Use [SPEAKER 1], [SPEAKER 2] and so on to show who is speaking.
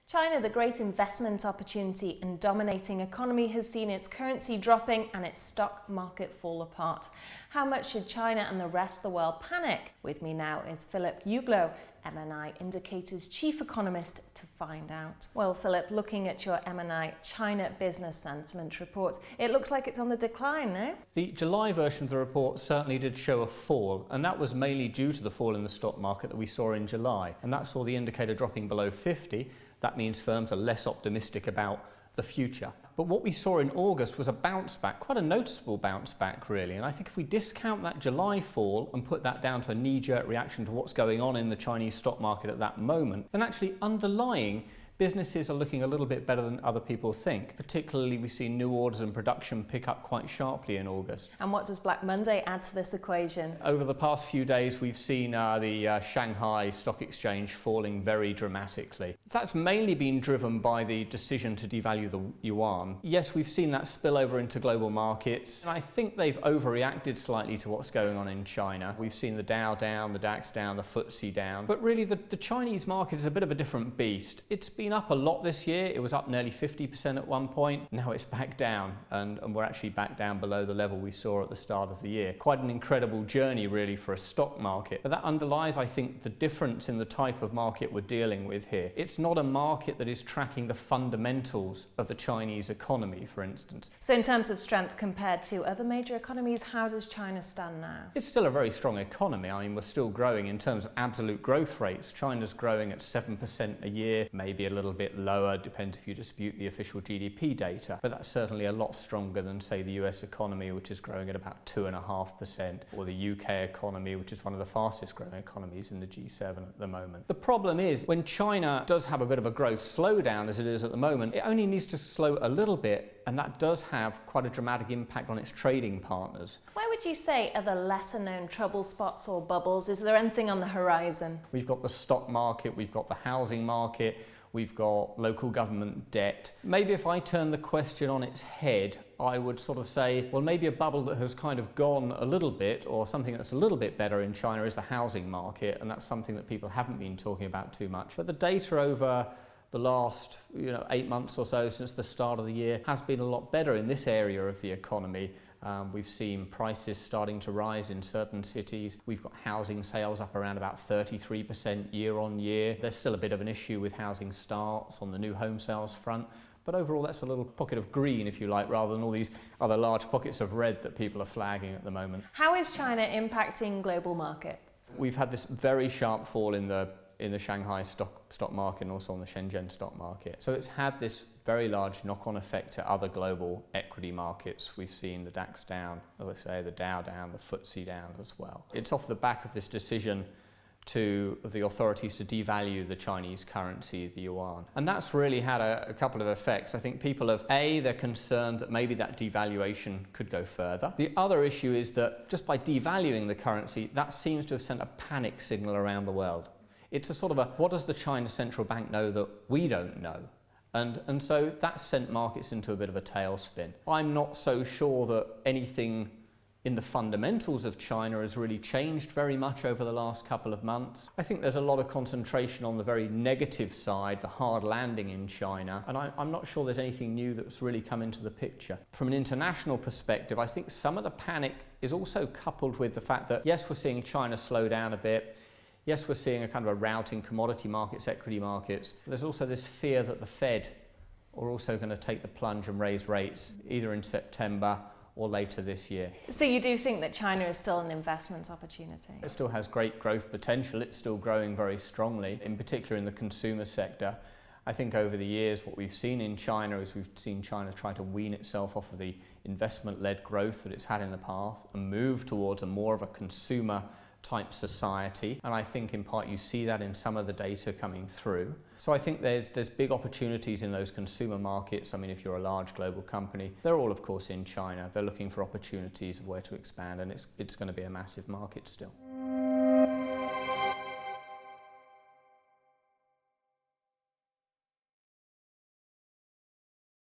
[SPEAKER 1] China, the great investment opportunity and dominating economy, has seen its currency dropping and its stock market fall apart. How much should China and the rest of the world panic? With me now is Philip Uglow, MNI Indicator's chief economist, to find out. Well, Philip, looking at your MNI China Business Sentiment report, it looks like it's on the decline, no?
[SPEAKER 2] The July version of the report certainly did show a fall, and that was mainly due to the fall in the stock market that we saw in July. And that saw the indicator dropping below 50. That means firms are less optimistic about the future. But what we saw in August was a bounce back, quite a noticeable bounce back really. And I think if we discount that July fall and put that down to a knee-jerk reaction to what's going on in the Chinese stock market at that moment, then actually underlying businesses are looking a little bit better than other people think. Particularly, we've seen new orders and production pick up quite sharply in August.
[SPEAKER 1] And what does Black Monday add to this equation? Over
[SPEAKER 2] the past few days, we've seen the Shanghai Stock Exchange falling very dramatically. That's mainly been driven by the decision to devalue the yuan. Yes, we've seen that spill over into global markets. And I think they've overreacted slightly to what's going on in China. We've seen the Dow down, the DAX down, the FTSE down. But really, the Chinese market is a bit of a different beast. It's been up a lot this year. It was up nearly 50% at one point. Now it's back down, and we're actually back down below the level we saw at the start of the year. Quite an incredible journey really for a stock market. But that underlies, I think, the difference in the type of market we're dealing with here. It's not a market that is tracking the fundamentals of the Chinese economy, for instance.
[SPEAKER 1] So in terms of strength compared to other major economies, how does China stand now?
[SPEAKER 2] It's still a very strong economy. I mean, we're still growing in terms of absolute growth rates. China's growing at 7% a year, maybe a little bit lower, depends if you dispute the official GDP data, but that's certainly a lot stronger than, say, the US economy, which is growing at about 2.5%, or the UK economy, which is one of the fastest growing economies in the G7 at the moment. The problem is, when China does have a bit of a growth slowdown, as it is at the moment, it only needs to slow a little bit, and that does have quite a dramatic impact on its trading partners.
[SPEAKER 1] Where would you say are the lesser known trouble spots or bubbles? Is there anything on the horizon?
[SPEAKER 2] We've got the stock market, we've got the housing market, we've got local government debt. Maybe if I turn the question on its head, I would sort of say, well, maybe a bubble that has kind of gone a little bit, or something that's a little bit better in China, is the housing market, and that's something that people haven't been talking about too much. But the data over the last 8 months or so since the start of the year has been a lot better in this area of the economy. We've seen prices starting to rise in certain cities. We've got housing sales up around about 33% year on year. There's still a bit of an issue with housing starts on the new home sales front. But overall, that's a little pocket of green, if you like, rather than all these other large pockets of red that people are flagging at the moment.
[SPEAKER 1] How is China impacting global markets?
[SPEAKER 2] We've had this very sharp fall in the Shanghai stock market and also on the Shenzhen stock market. So it's had this very large knock-on effect to other global equity markets. We've seen the DAX down, as I say, the Dow down, the FTSE down as well. It's off the back of this decision of the authorities to devalue the Chinese currency, the yuan. And that's really had a couple of effects. I think people they're concerned that maybe that devaluation could go further. The other issue is that just by devaluing the currency, that seems to have sent a panic signal around the world. It's a sort of what does the China central bank know that we don't know? And so that sent markets into a bit of a tailspin. I'm not so sure that anything in the fundamentals of China has really changed very much over the last couple of months. I think there's a lot of concentration on the very negative side, the hard landing in China, and I'm not sure there's anything new that's really come into the picture. From an international perspective, I think some of the panic is also coupled with the fact that, yes, we're seeing China slow down a bit. Yes, we're seeing a kind of a rout in commodity markets, equity markets. There's also this fear that the Fed are also going to take the plunge and raise rates either in September or later this year.
[SPEAKER 1] So you do think that China is still an investment opportunity?
[SPEAKER 2] It still has great growth potential. It's still growing very strongly, in particular in the consumer sector. I think over the years what we've seen in China is we've seen China try to wean itself off of the investment-led growth that it's had in the past and move towards more of a consumer type society, and I think in part you see that in some of the data coming through. So I think there's big opportunities in those consumer markets. I mean, if you're a large global company, they're all of course in China. They're looking for opportunities of where to expand, and it's going to be a massive market still.